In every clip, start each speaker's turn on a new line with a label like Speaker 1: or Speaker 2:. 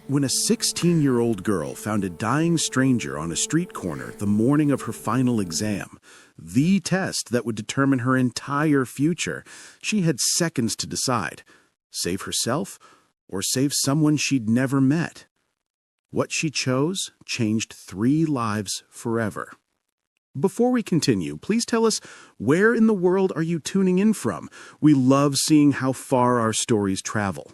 Speaker 1: When a 16-year-old girl found a dying stranger on a street corner the morning of her final exam, the test that would determine her entire future, she had seconds to decide: save herself or save someone she'd never met. What she chose changed 3 lives forever. Before we continue, please tell us, where in the world are you tuning in from? We love seeing how far our stories travel.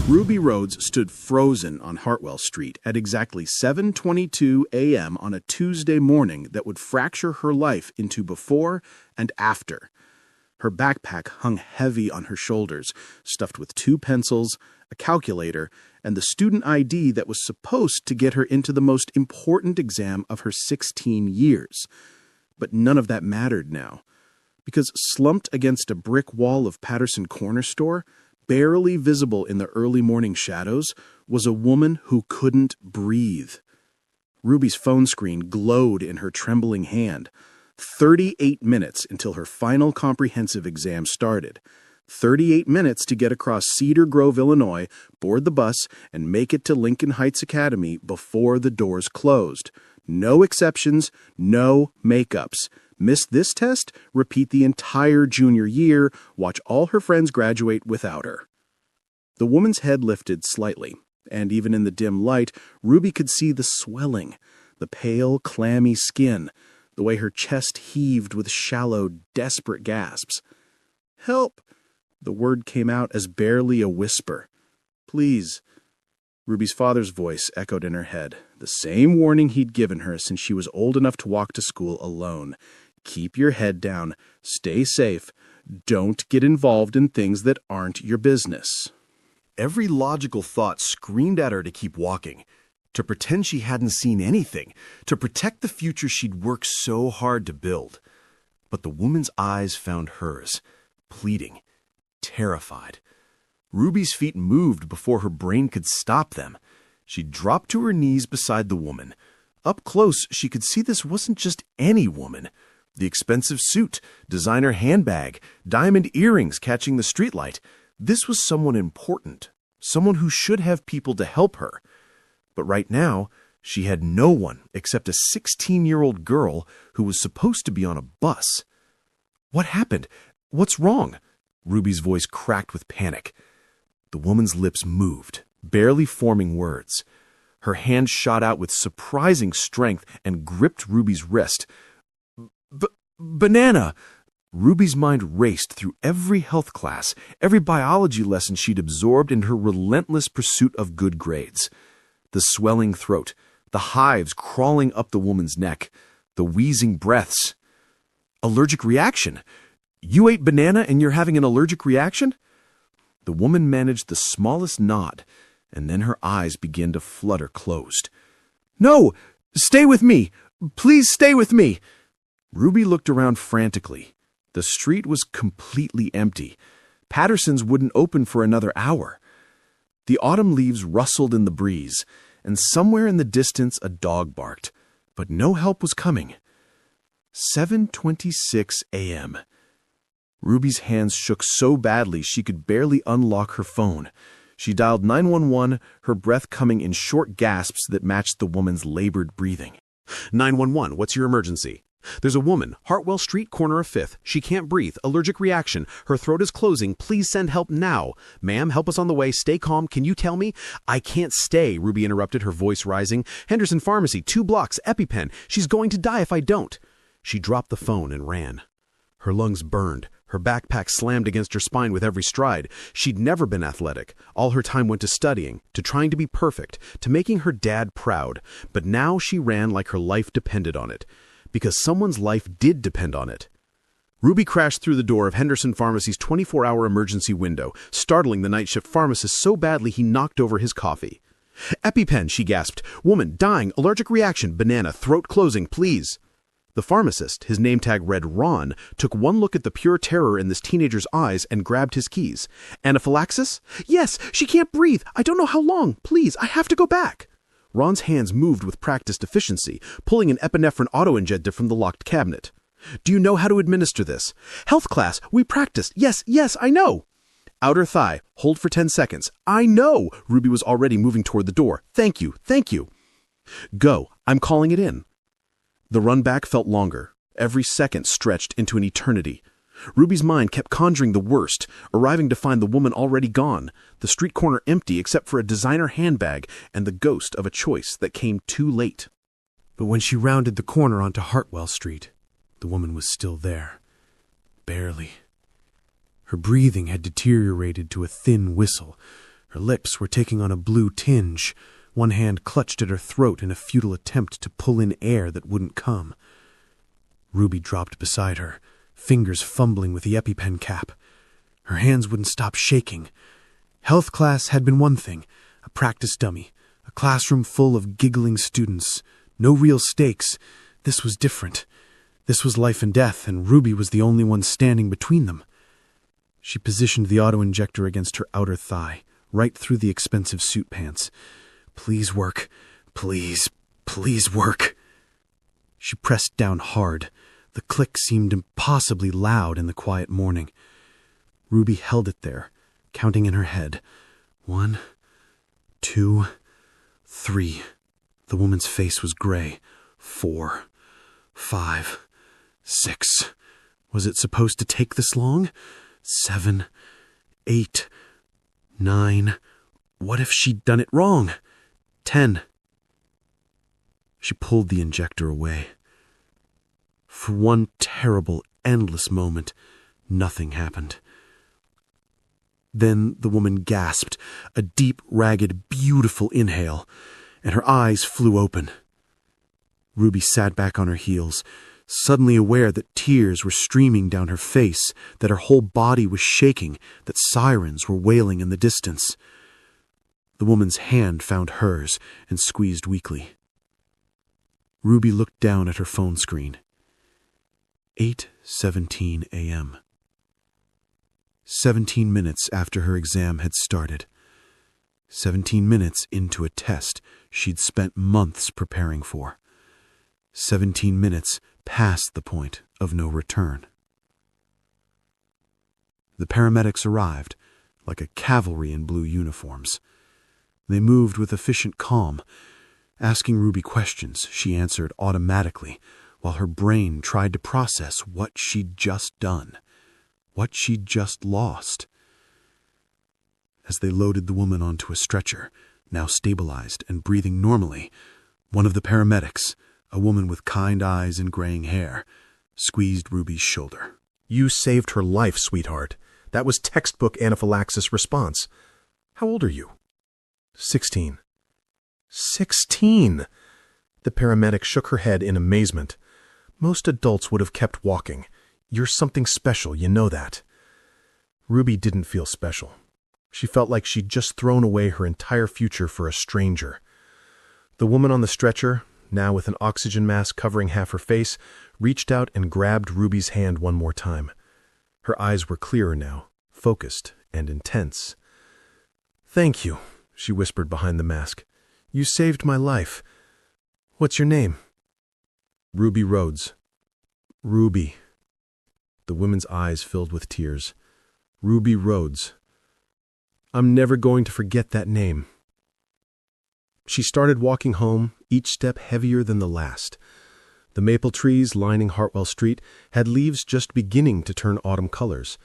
Speaker 1: Ruby Rhodes stood frozen on Hartwell Street at exactly 7:22 a.m. on a Tuesday morning that would fracture her life into before and after. Her backpack hung heavy on her shoulders, stuffed with 2 pencils, a calculator, and the student ID that was supposed to get her into the most important exam of her 16 years. But none of that mattered now, because slumped against a brick wall of Patterson Corner Store, barely visible in the early morning shadows, was a woman who couldn't breathe. Ruby's phone screen glowed in her trembling hand. 38 minutes until her final comprehensive exam started. 38 minutes to get across Cedar Grove, Illinois, board the bus, and make it to Lincoln Heights Academy before the doors closed. No exceptions, no makeups. Miss this test, repeat the entire junior year, watch all her friends graduate without her. The woman's head lifted slightly, and even in the dim light, Ruby could see the swelling, the pale, clammy skin, the way her chest heaved with shallow, desperate gasps. "Help!" The word came out as barely a whisper. "Please." Ruby's father's voice echoed in her head, the same warning he'd given her since she was old enough to walk to school alone. Keep your head down, stay safe, don't get involved in things that aren't your business.
Speaker 2: Every logical thought screamed at her to keep walking, to pretend she hadn't seen anything, to protect the future she'd worked so hard to build. But the woman's eyes found hers, pleading, terrified. Ruby's feet moved before her brain could stop them. She dropped to her knees beside the woman. Up close, she could see this wasn't just any woman. The expensive suit, designer handbag, diamond earrings catching the streetlight. This was someone important, someone who should have people to help her. But right now, she had no one except a 16-year-old girl who was supposed to be on a bus. What happened? What's wrong? Ruby's voice cracked with panic. The woman's lips moved, barely forming words. Her hand shot out with surprising strength and gripped Ruby's wrist. Banana! Ruby's mind raced through every health class, every biology lesson she'd absorbed in her relentless pursuit of good grades. The swelling throat, the hives crawling up the woman's neck, the wheezing breaths. Allergic reaction. You ate banana and you're having an allergic reaction? The woman managed the smallest nod, and then her eyes began to flutter closed. No! Stay with me! Please stay with me! Ruby looked around frantically. The street was completely empty. Patterson's wouldn't open for another hour. The autumn leaves rustled in the breeze, and somewhere in the distance a dog barked, but no help was coming. 7:26 a.m. Ruby's hands shook so badly she could barely unlock her phone. She dialed 911, her breath coming in short gasps that matched the woman's labored breathing.
Speaker 3: 911, what's your emergency? There's a woman, Hartwell Street, corner of 5th. She can't breathe, allergic reaction. Her throat is closing. Please send help now. Ma'am, help us on the way. Stay calm. Can you tell me? I can't stay, Ruby interrupted, her voice rising. Henderson Pharmacy, 2 blocks, EpiPen. She's going to die if I don't. She dropped the phone and ran. Her lungs burned. Her backpack slammed against her spine with every stride. She'd never been athletic. All her time went to studying, to trying to be perfect, to making her dad proud. But now she ran like her life depended on it. Because someone's life did depend on it. Ruby crashed through the door of Henderson Pharmacy's 24-hour emergency window, startling the night shift pharmacist so badly he knocked over his coffee. EpiPen, she gasped. Woman, dying, allergic reaction, banana, throat closing, please. The pharmacist, his name tag read Ron, took one look at the pure terror in this teenager's eyes and grabbed his keys. Anaphylaxis? Yes, she can't breathe. I don't know how long. Please, I have to go back. Ron's hands moved with practiced efficiency, pulling an epinephrine auto-injector from the locked cabinet. Do you know how to administer this? Health class. We practiced. Yes, I know. Outer thigh. Hold for 10 seconds. I know! Ruby was already moving toward the door. Thank you. Thank you. Go. I'm calling it in. The run back felt longer. Every second stretched into an eternity. Ruby's mind kept conjuring the worst, arriving to find the woman already gone, the street corner empty except for a designer handbag and the ghost of a choice that came too late.
Speaker 2: But when she rounded the corner onto Hartwell Street, the woman was still there. Barely. Her breathing had deteriorated to a thin whistle. Her lips were taking on a blue tinge. One hand clutched at her throat in a futile attempt to pull in air that wouldn't come. Ruby dropped beside her, fingers fumbling with the EpiPen cap. Her hands wouldn't stop shaking. Health class had been one thing, a practice dummy, a classroom full of giggling students. No real stakes. This was different. This was life and death, and Ruby was the only one standing between them. She positioned the auto-injector against her outer thigh, right through the expensive suit pants. Please work. Please, please work. She pressed down hard. The click seemed impossibly loud in the quiet morning. Ruby held it there, counting in her head. 1, 2, 3. The woman's face was gray. 4, 5, 6. Was it supposed to take this long? 7, 8, 9. What if she'd done it wrong? 10. She pulled the injector away. For one terrible, endless moment, nothing happened. Then the woman gasped, a deep, ragged, beautiful inhale, and her eyes flew open. Ruby sat back on her heels, suddenly aware that tears were streaming down her face, that her whole body was shaking, that sirens were wailing in the distance. The woman's hand found hers and squeezed weakly. Ruby looked down at her phone screen. 8:17 a.m. 17 minutes after her exam had started. 17 minutes into a test she'd spent months preparing for. 17 minutes past the point of no return. The paramedics arrived, like a cavalry in blue uniforms. They moved with efficient calm. Asking Ruby questions, she answered automatically, while her brain tried to process what she'd just done, what she'd just lost. As they loaded the woman onto a stretcher, now stabilized and breathing normally, one of the paramedics, a woman with kind eyes and graying hair, squeezed Ruby's shoulder. You saved her life, sweetheart. That was textbook anaphylaxis response. How old are you? 16. 16! The paramedic shook her head in amazement. Most adults would have kept walking. You're something special, you know that. Ruby didn't feel special. She felt like she'd just thrown away her entire future for a stranger. The woman on the stretcher, now with an oxygen mask covering half her face, reached out and grabbed Ruby's hand one more time. Her eyes were clearer now, focused and intense. Thank you, she whispered behind the mask. You saved my life. What's your name? Ruby Rhodes. Ruby. The woman's eyes filled with tears. Ruby Rhodes. I'm never going to forget that name. She started walking home, each step heavier than the last. The maple trees lining Hartwell Street had leaves just beginning to turn autumn colors.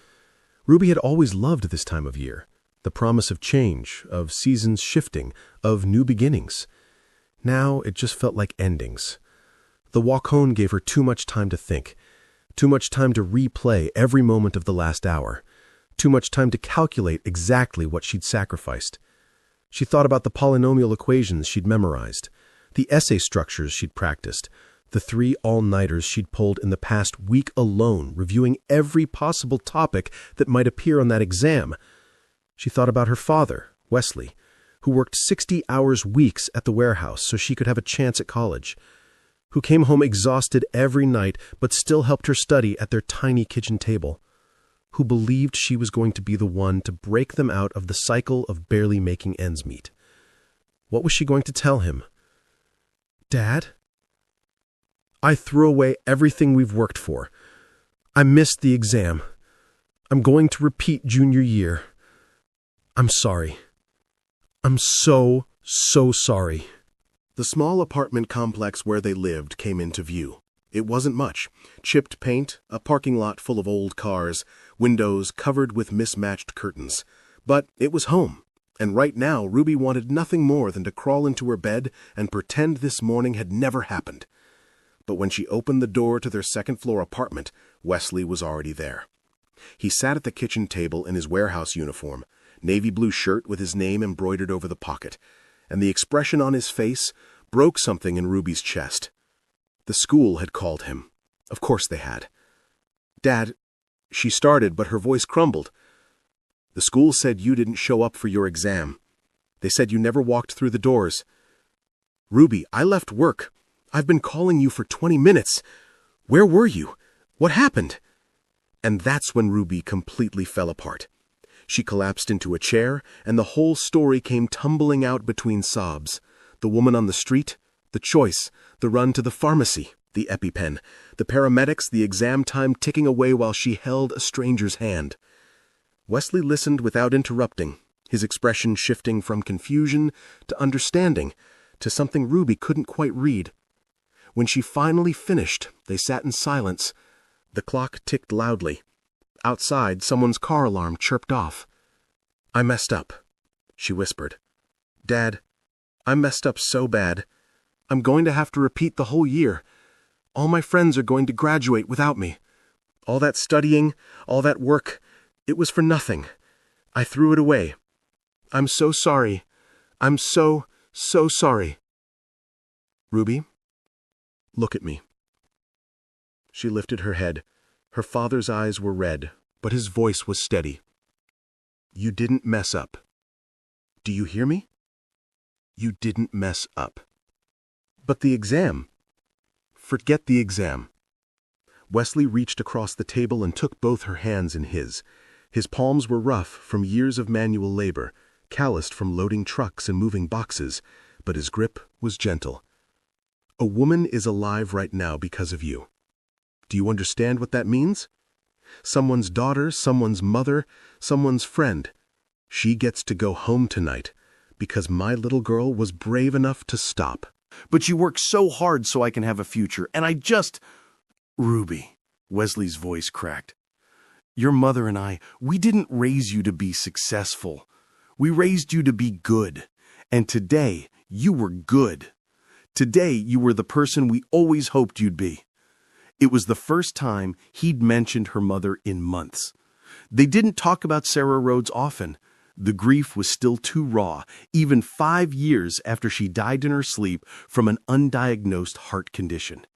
Speaker 2: Ruby had always loved this time of year, the promise of change, of seasons shifting, of new beginnings. Now it just felt like endings. The walk home gave her too much time to think, too much time to replay every moment of the last hour, too much time to calculate exactly what she'd sacrificed. She thought about the polynomial equations she'd memorized, the essay structures she'd practiced, the 3 all-nighters she'd pulled in the past week alone, reviewing every possible topic that might appear on that exam. She thought about her father, Wesley, who worked 60 hours weeks at the warehouse so she could have a chance at college, who came home exhausted every night but still helped her study at their tiny kitchen table, who believed she was going to be the one to break them out of the cycle of barely making ends meet. What was she going to tell him? Dad? I threw away everything we've worked for. I missed the exam. I'm going to repeat junior year. I'm sorry. I'm so sorry.
Speaker 1: The small apartment complex where they lived came into view. It wasn't much. Chipped paint, a parking lot full of old cars, windows covered with mismatched curtains. But it was home. And right now, Ruby wanted nothing more than to crawl into her bed and pretend this morning had never happened. But when she opened the door to their second-floor apartment, Wesley was already there. He sat at the kitchen table in his warehouse uniform, navy blue shirt with his name embroidered over the pocket, and the expression on his face broke something in Ruby's chest. The school had called him. Of course they had. "Dad," she started, but her voice crumbled. "The school said you didn't show up for your exam. They said you never walked through the doors. Ruby, I left work. I've been calling you for 20 minutes. Where were you? What happened?" And that's when Ruby completely fell apart. She collapsed into a chair, and the whole story came tumbling out between sobs. The woman on the street, the choice, the run to the pharmacy, the EpiPen, the paramedics, the exam time ticking away while she held a stranger's hand. Wesley listened without interrupting, his expression shifting from confusion to understanding, to something Ruby couldn't quite read. When she finally finished, they sat in silence. The clock ticked loudly. Outside, someone's car alarm chirped off. "I messed up," she whispered. "Dad, I messed up so bad. I'm going to have to repeat the whole year. All my friends are going to graduate without me. All that studying, all that work, it was for nothing. I threw it away. I'm so sorry. I'm so sorry. Ruby, look at me." She lifted her head. Her father's eyes were red, but his voice was steady. "You didn't mess up. Do you hear me? You didn't mess up. But the exam. Forget the exam." Wesley reached across the table and took both her hands in his. His palms were rough from years of manual labor, calloused from loading trucks and moving boxes, but his grip was gentle. "A woman is alive right now because of you. Do you understand what that means? Someone's daughter, someone's mother, someone's friend. She gets to go home tonight because my little girl was brave enough to stop."
Speaker 2: "But you work so hard so I can have a future, and I just—" "Ruby," Wesley's voice cracked. "Your mother and I, we didn't raise you to be successful. We raised you to be good. And today, you were good. Today, you were the person we always hoped you'd be." It was the first time he'd mentioned her mother in months. They didn't talk about Sarah Rhodes often. The grief was still too raw, even 5 years after she died in her sleep from an undiagnosed heart condition.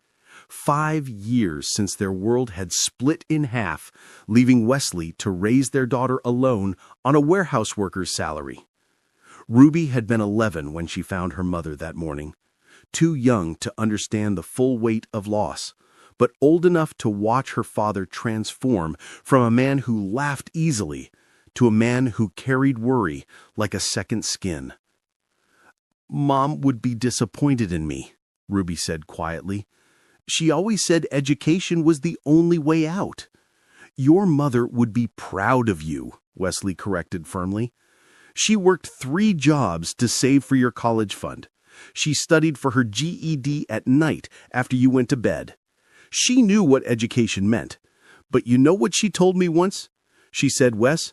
Speaker 2: 5 years since their world had split in half, leaving Wesley to raise their daughter alone on a warehouse worker's salary. Ruby had been 11 when she found her mother that morning, too young to understand the full weight of loss, but old enough to watch her father transform from a man who laughed easily to a man who carried worry like a second skin. "Mom would be disappointed in me," Ruby said quietly. "She always said education was the only way out." "Your mother would be proud of you," Wesley corrected firmly. "She worked 3 jobs to save for your college fund. She studied for her GED at night after you went to bed. She knew what education meant. But you know what she told me once? She said, 'Wes,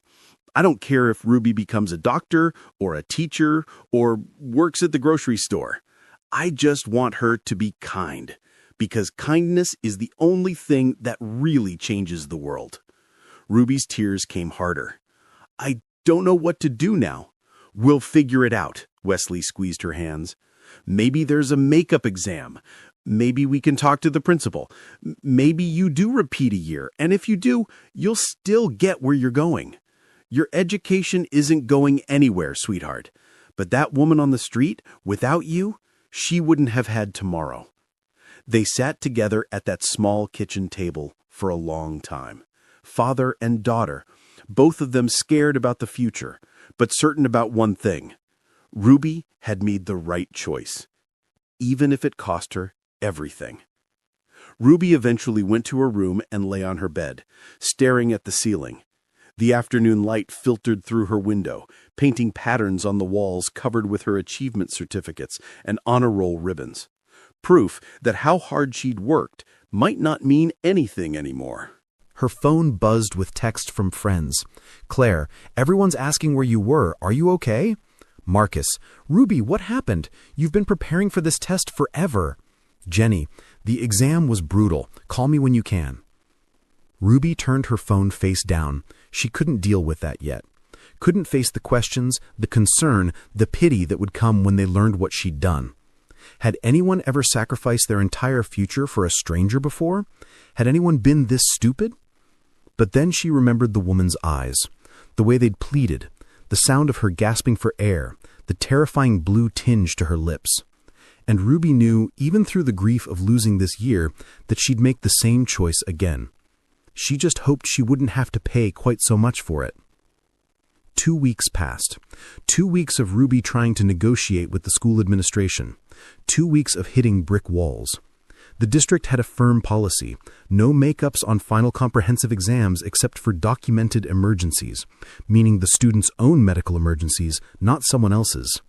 Speaker 2: I don't care if Ruby becomes a doctor or a teacher or works at the grocery store. I just want her to be kind, because kindness is the only thing that really changes the world.'" Ruby's tears came harder. "I don't know what to do now." "We'll figure it out," Wesley squeezed her hands. "Maybe there's a makeup exam. Maybe we can talk to the principal. Maybe you do repeat a year, and if you do, you'll still get where you're going. Your education isn't going anywhere, sweetheart. But that woman on the street, without you, she wouldn't have had tomorrow." They sat together at that small kitchen table for a long time. Father and daughter, both of them scared about the future, but certain about one thing. Ruby had made the right choice, even if it cost her everything. Ruby eventually went to her room and lay on her bed, staring at the ceiling.
Speaker 1: The afternoon light filtered through her window, painting patterns on the walls covered with her achievement certificates and honor roll ribbons. Proof that how hard she'd worked might not mean anything anymore.
Speaker 3: Her phone buzzed with text from friends. Claire, everyone's asking where you were. Are you okay? Marcus, Ruby, what happened? You've been preparing for this test forever. Jenny, the exam was brutal. Call me when you can. Ruby turned her phone face down. She couldn't deal with that yet. Couldn't face the questions, the concern, the pity that would come when they learned what she'd done. Had anyone ever sacrificed their entire future for a stranger before? Had anyone been this stupid? But then she remembered the woman's eyes, the way they'd pleaded, the sound of her gasping for air, the terrifying blue tinge to her lips. And Ruby knew, even through the grief of losing this year, that she'd make the same choice again. She just hoped she wouldn't have to pay quite so much for it. 2 weeks passed. 2 weeks of Ruby trying to negotiate with the school administration. 2 weeks of hitting brick walls. The district had a firm policy: no makeups on final comprehensive exams except for documented emergencies, meaning the student's own medical emergencies, not someone else's.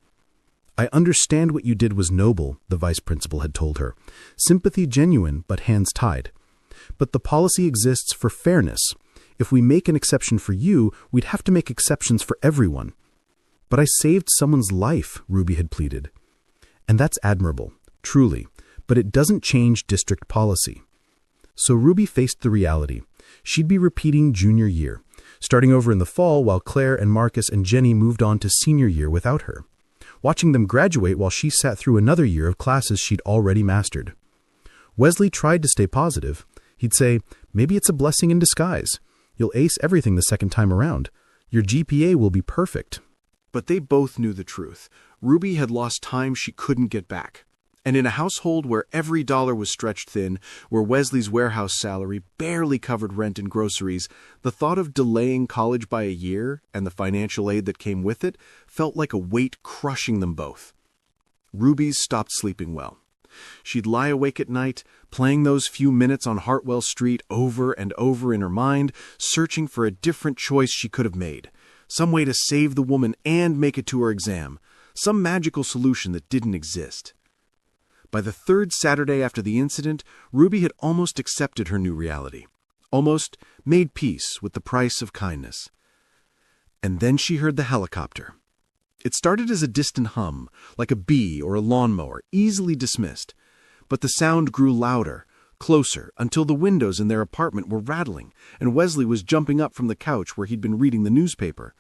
Speaker 3: I understand what you did was noble, the vice principal had told her. Sympathy genuine, but hands tied. But the policy exists for fairness. If we make an exception for you, we'd have to make exceptions for everyone. But I saved someone's life, Ruby had pleaded. And that's admirable, truly, but it doesn't change district policy. So Ruby faced the reality. She'd be repeating junior year, starting over in the fall while Claire and Marcus and Jenny moved on to senior year without her, watching them graduate while she sat through another year of classes she'd already mastered. Wesley tried to stay positive. He'd say, maybe it's a blessing in disguise. You'll ace everything the second time around. Your GPA will be perfect.
Speaker 1: But they both knew the truth. Ruby had lost time she couldn't get back. And in a household where every dollar was stretched thin, where Wesley's warehouse salary barely covered rent and groceries, the thought of delaying college by a year and the financial aid that came with it felt like a weight crushing them both. Ruby stopped sleeping well. She'd lie awake at night, playing those few minutes on Hartwell Street over and over in her mind, searching for a different choice she could have made, some way to save the woman and make it to her exam, some magical solution that didn't exist. By the third Saturday after the incident, Ruby had almost accepted her new reality, almost made peace with the price of kindness. And then she heard the helicopter. It started as a distant hum, like a bee or a lawnmower, easily dismissed. But the sound grew louder, closer, until the windows in their apartment were rattling, and Wesley was jumping up from the couch where he'd been reading the newspaper.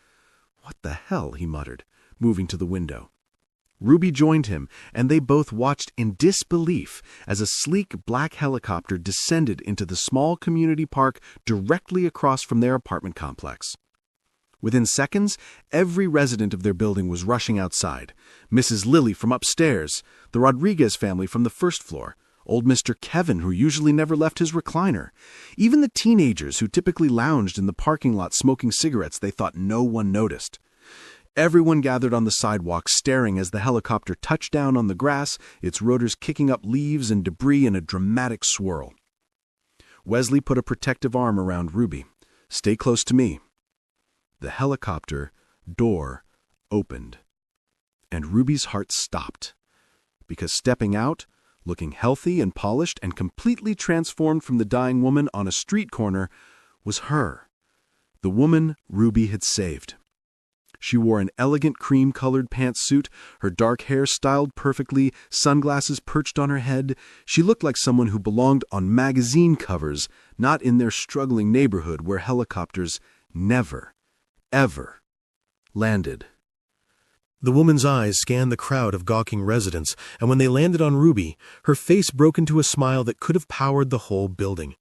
Speaker 1: "What the hell?" he muttered, moving to the window. Ruby joined him, and they both watched in disbelief as a sleek black helicopter descended into the small community park directly across from their apartment complex. Within seconds, every resident of their building was rushing outside. Mrs. Lilly from upstairs, the Rodriguez family from the first floor, old Mr. Kevin, who usually never left his recliner, even the teenagers who typically lounged in the parking lot smoking cigarettes they thought no one noticed. Everyone gathered on the sidewalk, staring as the helicopter touched down on the grass, its rotors kicking up leaves and debris in a dramatic swirl. Wesley put a protective arm around Ruby. "Stay close to me." The helicopter door opened, and Ruby's heart stopped, because stepping out, looking healthy and polished and completely transformed from the dying woman on a street corner, was her, the woman Ruby had saved. She wore an elegant cream-colored pantsuit, her dark hair styled perfectly, sunglasses perched on her head. She looked like someone who belonged on magazine covers, not in their struggling neighborhood where helicopters never, ever landed. The woman's eyes scanned the crowd of gawking residents, and when they landed on Ruby, her face broke into a smile that could have powered the whole building.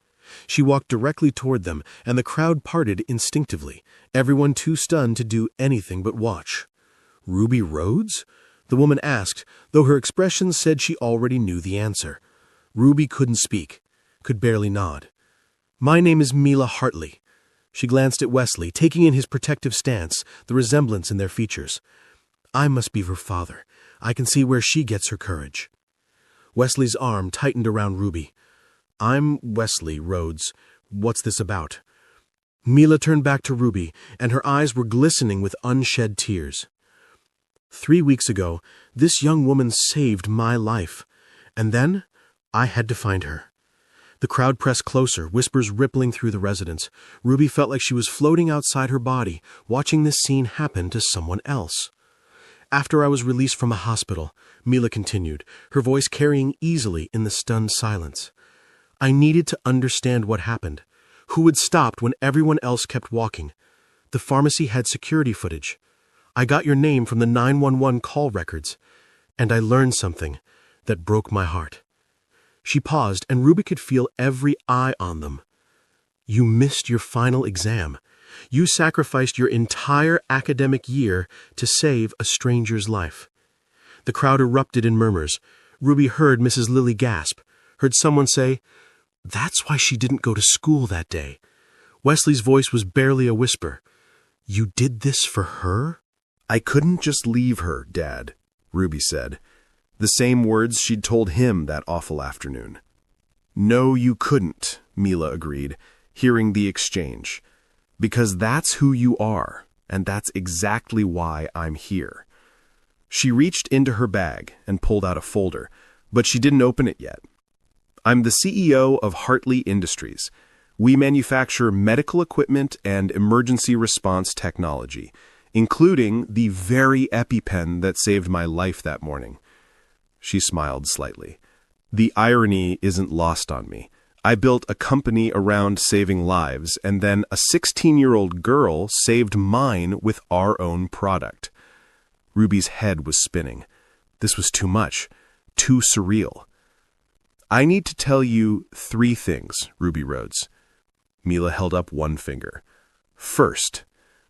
Speaker 1: She walked directly toward them, and the crowd parted instinctively, everyone too stunned to do anything but watch. "Ruby Rhodes?" the woman asked, though her expression said she already knew the answer. Ruby couldn't speak, could barely nod. "My name is Mila Hartley." She glanced at Wesley, taking in his protective stance, the resemblance in their features. "I must be her father. I can see where she gets her courage." Wesley's arm tightened around Ruby. "I'm Wesley Rhodes. What's this about?"
Speaker 4: Mila turned back to Ruby, and her eyes were glistening with unshed tears. 3 weeks ago, this young woman saved my life, and then I had to find her. The crowd pressed closer, whispers rippling through the residence. Ruby felt like she was floating outside her body, watching this scene happen to someone else. After I was released from a hospital, Mila continued, her voice carrying easily in the stunned silence. I needed to understand what happened. Who had stopped when everyone else kept walking? The pharmacy had security footage. I got your name from the 911 call records, and I learned something that broke my heart. She paused, and Ruby could feel every eye on them. You missed your final exam. You sacrificed your entire academic year to save a stranger's life. The crowd erupted in murmurs. Ruby heard Mrs. Lilly gasp, heard someone say, "That's why she didn't go to school that day." Wesley's voice was barely a whisper. "You did this for her?"
Speaker 2: I couldn't just leave her, Dad, Ruby said. The same words she'd told him that awful afternoon. No, you couldn't, Mila agreed, hearing the exchange. Because that's who you are, and that's exactly why I'm here. She reached into her bag and pulled out a folder, but she didn't open it yet. I'm the CEO of Hartley Industries. We manufacture medical equipment and emergency response technology, including the very EpiPen that saved my life that morning. She smiled slightly. The irony isn't lost on me. I built a company around saving lives, and then a 16-year-old girl saved mine with our own product. Ruby's head was spinning. This was too much, too surreal. I need to tell you 3 things, Ruby Rhodes. Mila held up one finger. First,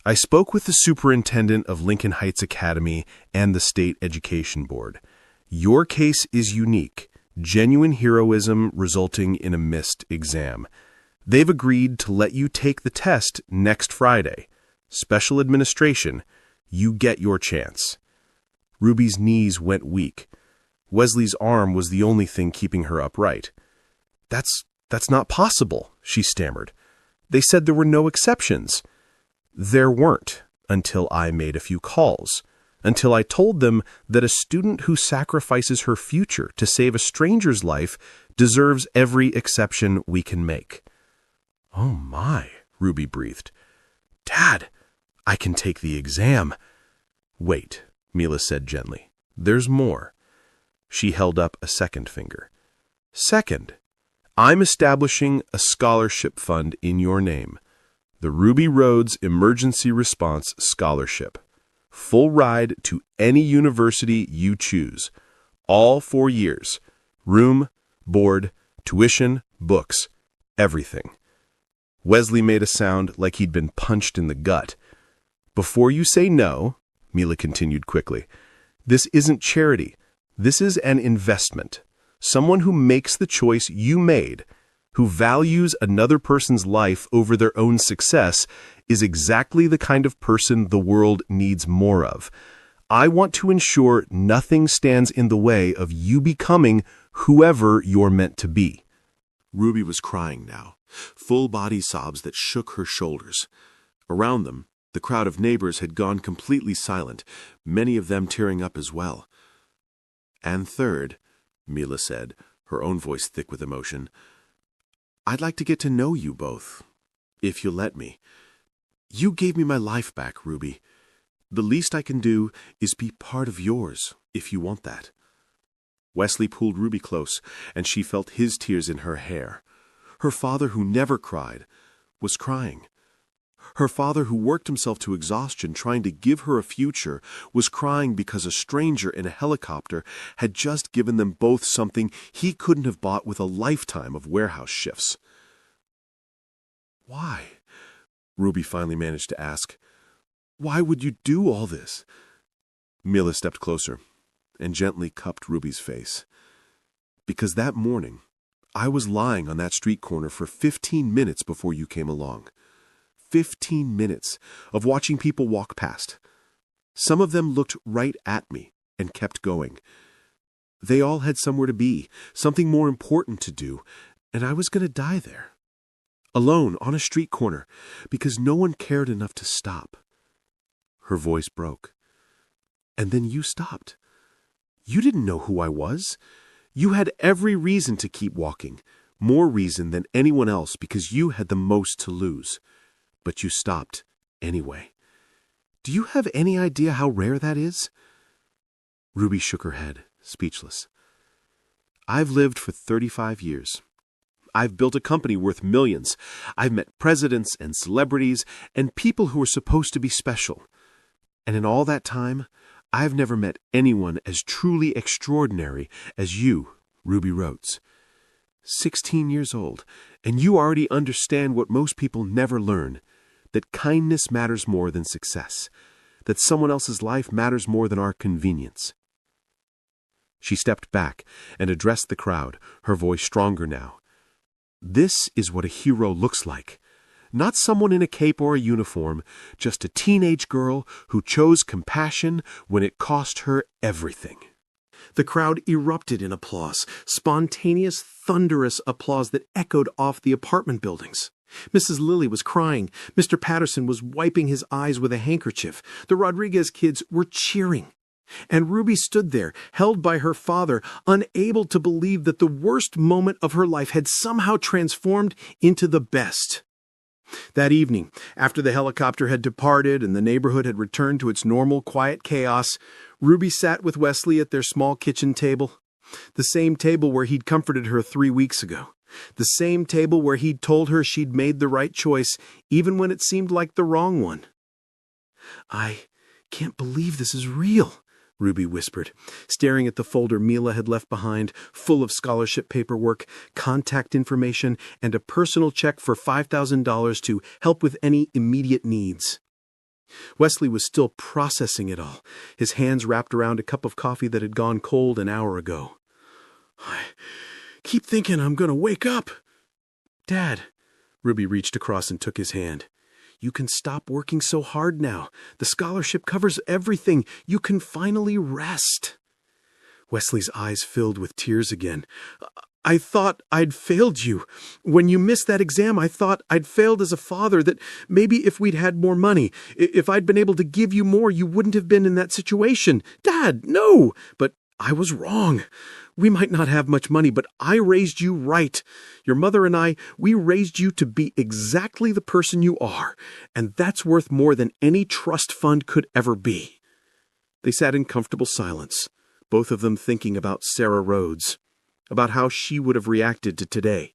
Speaker 2: I spoke with the superintendent of Lincoln Heights Academy and the State Education Board. Your case is unique, genuine heroism resulting in a missed exam. They've agreed to let you take the test next Friday. Special administration, you get your chance. Ruby's knees went weak. Wesley's arm was the only thing keeping her upright. That's not possible, she stammered. They said there were no exceptions. There weren't, until I made a few calls. Until I told them that a student who sacrifices her future to save a stranger's life deserves every exception we can make. Oh my, Ruby breathed. Dad, I can take the exam. Wait, Mila said gently. There's more. She held up a second finger. Second, I'm establishing a scholarship fund in your name. The Ruby Rhodes Emergency Response Scholarship. Full ride to any university you choose. All 4 years. Room, board, tuition, books, everything. Wesley made a sound like he'd been punched in the gut. Before you say no, Mila continued quickly, this isn't charity. This is an investment. Someone who makes the choice you made, who values another person's life over their own success, is exactly the kind of person the world needs more of. I want to ensure nothing stands in the way of you becoming whoever you're meant to be.
Speaker 1: Ruby was crying now, full body sobs that shook her shoulders. Around them, the crowd of neighbors had gone completely silent, many of them tearing up as well. And third, Mila said, her own voice thick with emotion, I'd like to get to know you both, if you'll let me. You gave me my life back, Ruby. The least I can do is be part of yours, if you want that. Wesley pulled Ruby close, and she felt his tears in her hair. Her father, who never cried, was crying. Her father, who worked himself to exhaustion trying to give her a future, was crying because a stranger in a helicopter had just given them both something he couldn't have bought with a lifetime of warehouse shifts. Why? Ruby finally managed to ask. Why would you do all this? Mila stepped closer and gently cupped Ruby's face. Because that morning, I was lying on that street corner for 15 minutes before you came along. 15 minutes of watching people walk past. Some of them looked right at me and kept going. They all had somewhere to be, something more important to do, and I was going to die there. alone on a street corner, because no one cared enough to stop. Her voice broke. And then you stopped. You didn't know who I was. You had every reason to keep walking, more reason than anyone else because you had the most to lose. But you stopped anyway. Do you have any idea how rare that is? Ruby shook her head, speechless. I've lived for 35 years. I've built a company worth millions. I've met presidents and celebrities and people who are supposed to be special. And in all that time, I've never met anyone as truly extraordinary as you, Ruby Rhodes. 16 years old, and you already understand what most people never learn, that kindness matters more than success, that someone else's life matters more than our convenience. She stepped back and addressed the crowd, her voice stronger now. This is what a hero looks like. Not someone in a cape or a uniform, just a teenage girl who chose compassion when it cost her everything.
Speaker 4: The crowd erupted in applause, spontaneous, thunderous applause that echoed off the apartment buildings. Mrs. Lilly was crying. Mr. Patterson was wiping his eyes with a handkerchief. The Rodriguez kids were cheering. And Ruby stood there, held by her father, unable to believe that the worst moment of her life had somehow transformed into the best. That evening, after the helicopter had departed and the neighborhood had returned to its normal, quiet chaos, Ruby sat with Wesley at their small kitchen table. The same table where he'd comforted her 3 weeks ago. The same table where he'd told her she'd made the right choice, even when it seemed like the wrong one. "I can't believe this is real," Ruby whispered, staring at the folder Mila had left behind, full of scholarship paperwork, contact information, and a personal check for $5,000 to help with any immediate needs. Wesley was still processing it all, his hands wrapped around a cup of coffee that had gone cold an hour ago. "I keep thinking I'm going to wake up." "Dad," Ruby reached across and took his hand. "You can stop working so hard now. The scholarship covers everything. You can finally rest." Wesley's eyes filled with tears again. "I thought I'd failed you. When you missed that exam, I thought I'd failed as a father, that maybe if we'd had more money, if I'd been able to give you more, you wouldn't have been in that situation. Dad, no! But I was wrong. We might not have much money, but I raised you right. Your mother and I, we raised you to be exactly the person you are, and that's worth more than any trust fund could ever be." They sat in comfortable silence, both of them thinking about Sarah Rhodes, about how she would have reacted to today,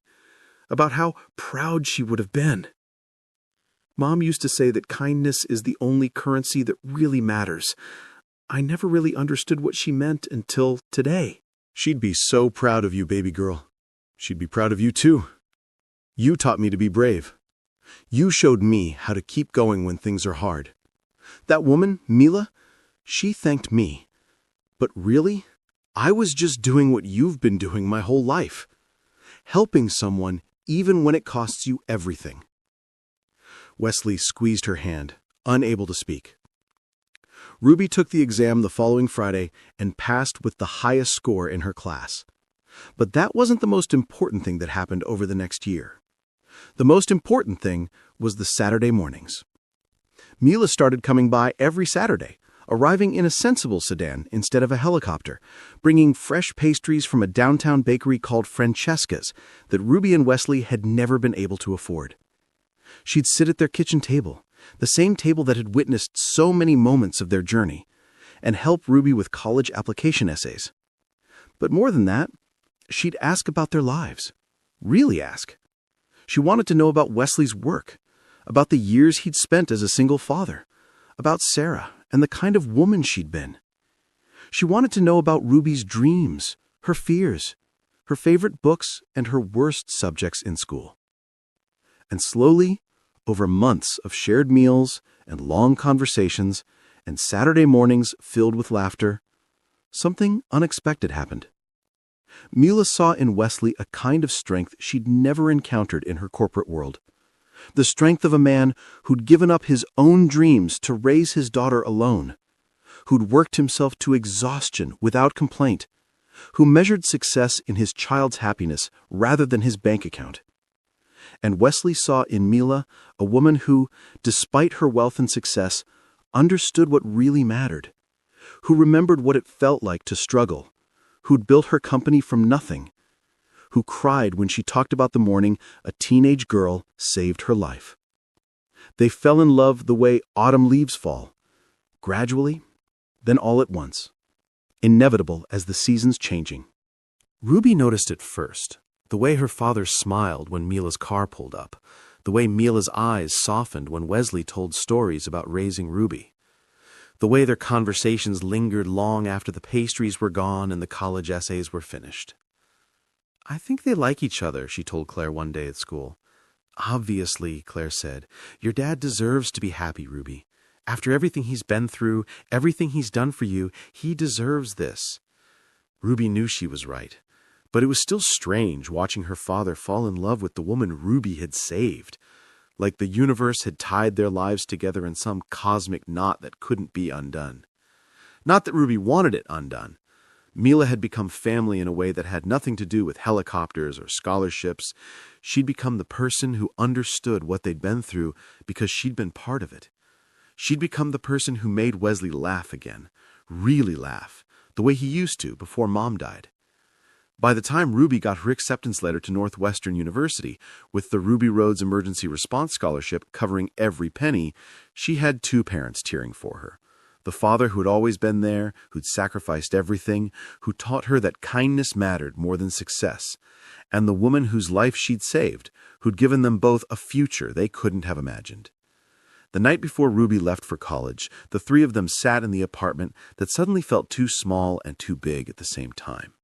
Speaker 4: about how proud she would have been. Mom used to say that kindness is the only currency that really matters. I never really understood what she meant until today.
Speaker 2: She'd be so proud of you, baby girl. She'd be proud of you, too. You taught me to be brave. You showed me how to keep going when things are hard. That woman, Mila, she thanked me. But really, I was just doing what you've been doing my whole life. Helping someone even when it costs you everything. Wesley squeezed her hand, unable to speak. Ruby took the exam the following Friday and passed with the highest score in her class. But that wasn't the most important thing that happened over the next year. The most important thing was the Saturday mornings. Mila started coming by every Saturday, arriving in a sensible sedan instead of a helicopter, bringing fresh pastries from a downtown bakery called Francesca's that Ruby and Wesley had never been able to afford. She'd sit at their kitchen table, the same table that had witnessed so many moments of their journey, and help Ruby with college application essays. But more than that, she'd ask about their lives. Really ask. She wanted to know about Wesley's work, about the years he'd spent as a single father, about Sarah and the kind of woman she'd been. She wanted to know about Ruby's dreams, her fears, her favorite books, and her worst subjects in school. And slowly, over months of shared meals and long conversations and Saturday mornings filled with laughter, something unexpected happened. Mila saw in Wesley a kind of strength she'd never encountered in her corporate world. The strength of a man who'd given up his own dreams to raise his daughter alone, who'd worked himself to exhaustion without complaint, who measured success in his child's happiness rather than his bank account. And Wesley saw in Mila a woman who, despite her wealth and success, understood what really mattered, who remembered what it felt like to struggle, who'd built her company from nothing, who cried when she talked about the morning a teenage girl saved her life. They fell in love the way autumn leaves fall, gradually, then all at once, inevitable as the seasons changing.
Speaker 4: Ruby noticed it first, the way her father smiled when Mila's car pulled up, the way Mila's eyes softened when Wesley told stories about raising Ruby, the way their conversations lingered long after the pastries were gone and the college essays were finished. "I think they like each other," she told Claire one day at school. "Obviously," Claire said, "your dad deserves to be happy, Ruby. After everything he's been through, everything he's done for you, he deserves this." Ruby knew she was right, but it was still strange watching her father fall in love with the woman Ruby had saved, like the universe had tied their lives together in some cosmic knot that couldn't be undone. Not that Ruby wanted it undone. Mila had become family in a way that had nothing to do with helicopters or scholarships. She'd become the person who understood what they'd been through because she'd been part of it. She'd become the person who made Wesley laugh again, really laugh, the way he used to before Mom died. By the time Ruby got her acceptance letter to Northwestern University, with the Ruby Rhodes Emergency Response Scholarship covering every penny, she had two parents cheering for her. The father who had always been there, who'd sacrificed everything, who taught her that kindness mattered more than success, and the woman whose life she'd saved, who'd given them both a future they couldn't have imagined. The night before Ruby left for college, the three of them sat in the apartment that suddenly felt too small and too big at the same time.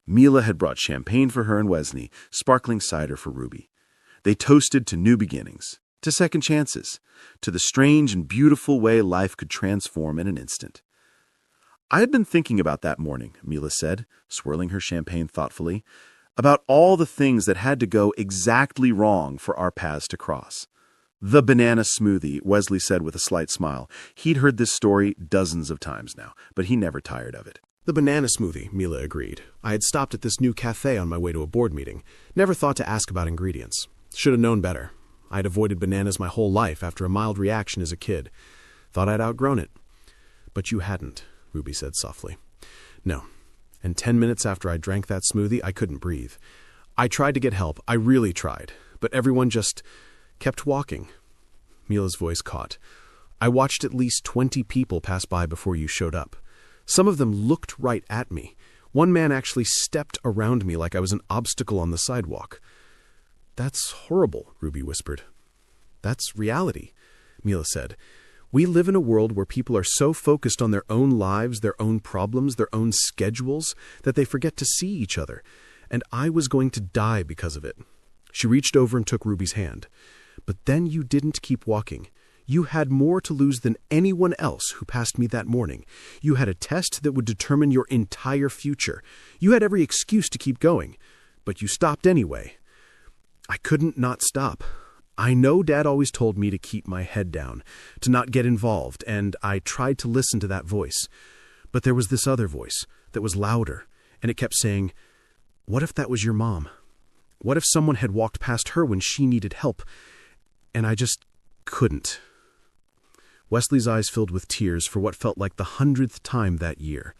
Speaker 4: Mila had brought champagne for her and Wesley, sparkling cider for Ruby. They toasted to new beginnings, to second chances, to the strange and beautiful way life could transform in an instant. "I had been thinking about that morning," Mila said, swirling her champagne thoughtfully, "about all the things that had to go exactly wrong for our paths to cross." "The banana smoothie," Wesley said with a slight smile. He'd heard this story dozens of times now, but he never tired of it.
Speaker 3: "The banana smoothie," Mila agreed. "I had stopped at this new cafe on my way to a board meeting. Never thought to ask about ingredients. Should have known better. I'd avoided bananas my whole life after a mild reaction as a kid. Thought I'd outgrown it." "But you hadn't," Ruby said softly. "No. And 10 minutes after I drank that smoothie, I couldn't breathe. I tried to get help. I really tried. But everyone just kept walking." Mila's voice caught. "I watched at least 20 people pass by before you showed up. Some of them looked right at me. One man actually stepped around me like I was an obstacle on the sidewalk." "That's horrible," Ruby whispered. "That's reality," Mila said. "We live in a world where people are so focused on their own lives, their own problems, their own schedules, that they forget to see each other. And I was going to die because of it." She reached over and took Ruby's hand. "But then you didn't keep walking. You had more to lose than anyone else who passed me that morning. You had a test that would determine your entire future. You had every excuse to keep going, but you stopped anyway." "I couldn't not stop. I know Dad always told me to keep my head down, to not get involved, and I tried to listen to that voice. But there was this other voice that was louder, and it kept saying, 'What if that was your mom? What if someone had walked past her when she needed help?' And I just couldn't." Wesley's eyes filled with tears for what felt like the 100th time that year.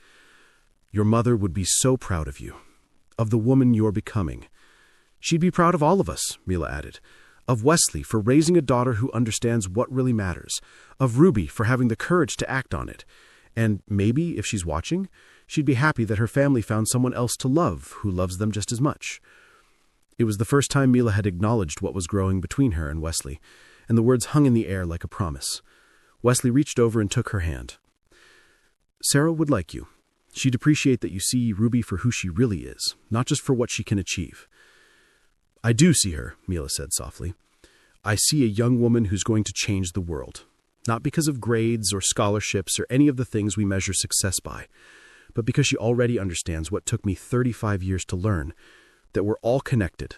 Speaker 3: "Your mother would be so proud of you, of the woman you're becoming. She'd be proud of all of us," Mila added. "Of Wesley for raising a daughter who understands what really matters. Of Ruby for having the courage to act on it. And maybe, if she's watching, she'd be happy that her family found someone else to love who loves them just as much." It was the first time Mila had acknowledged what was growing between her and Wesley, and the words hung in the air like a promise. Wesley reached over and took her hand. "Sarah would like you. She'd appreciate that you see Ruby for who she really is, not just for what she can achieve." "I do see her," Mila said softly. "I see a young woman who's going to change the world, not because of grades or scholarships or any of the things we measure success by, but because she already understands what took me 35 years to learn, that we're all connected,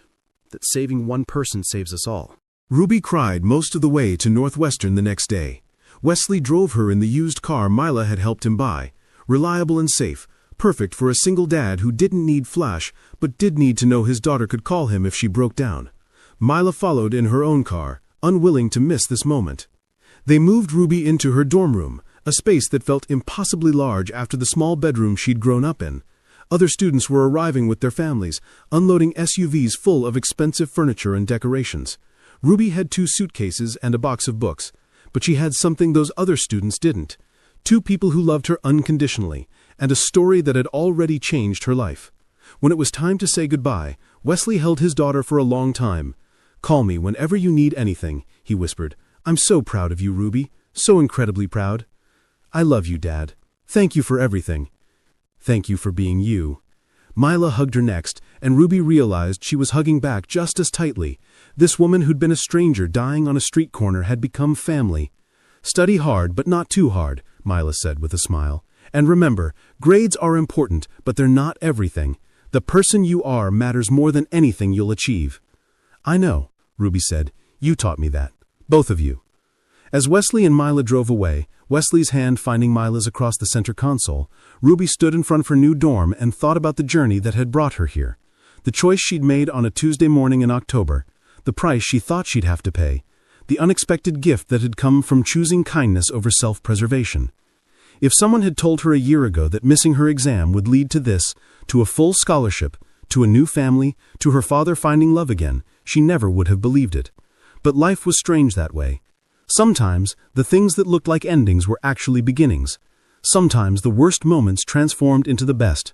Speaker 3: that saving one person saves us all."
Speaker 5: Ruby cried most of the way to Northwestern the next day. Wesley drove her in the used car Mila had helped him buy, reliable and safe, perfect for a single dad who didn't need flash but did need to know his daughter could call him if she broke down. Mila followed in her own car, unwilling to miss this moment. They moved Ruby into her dorm room, a space that felt impossibly large after the small bedroom she'd grown up in. Other students were arriving with their families, unloading SUVs full of expensive furniture and decorations. Ruby had 2 suitcases and a box of books, but she had something those other students didn't. 2 people who loved her unconditionally, and a story that had already changed her life. When it was time to say goodbye, Wesley held his daughter for a long time. "Call me whenever you need anything," he whispered. "I'm so proud of you, Ruby. So incredibly proud. I love you, Dad. Thank you for everything. Thank you for being you." Mila hugged her next, and Ruby realized she was hugging back just as tightly. This woman who'd been a stranger dying on a street corner had become family. "Study hard, but not too hard," Mila said with a smile. "And remember, grades are important, but they're not everything. The person you are matters more than anything you'll achieve." "I know," Ruby said. "You taught me that. Both of you." As Wesley and Mila drove away, Wesley's hand finding Mila's across the center console, Ruby stood in front of her new dorm and thought about the journey that had brought her here. The choice she'd made on a Tuesday morning in October, the price she thought she'd have to pay, the unexpected gift that had come from choosing kindness over self-preservation. If someone had told her a year ago that missing her exam would lead to this, to a full scholarship, to a new family, to her father finding love again, she never would have believed it. But life was strange that way. Sometimes, the things that looked like endings were actually beginnings. Sometimes the worst moments transformed into the best.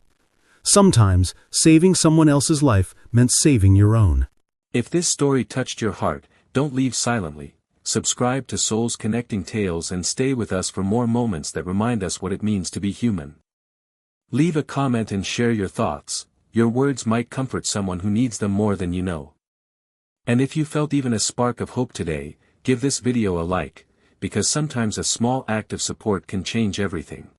Speaker 5: Sometimes, saving someone else's life meant saving your own.
Speaker 6: If this story touched your heart, don't leave silently. Subscribe to Souls Connecting Tales and stay with us for more moments that remind us what it means to be human. Leave a comment and share your thoughts. Your words might comfort someone who needs them more than you know. And if you felt even a spark of hope today, give this video a like, because sometimes a small act of support can change everything.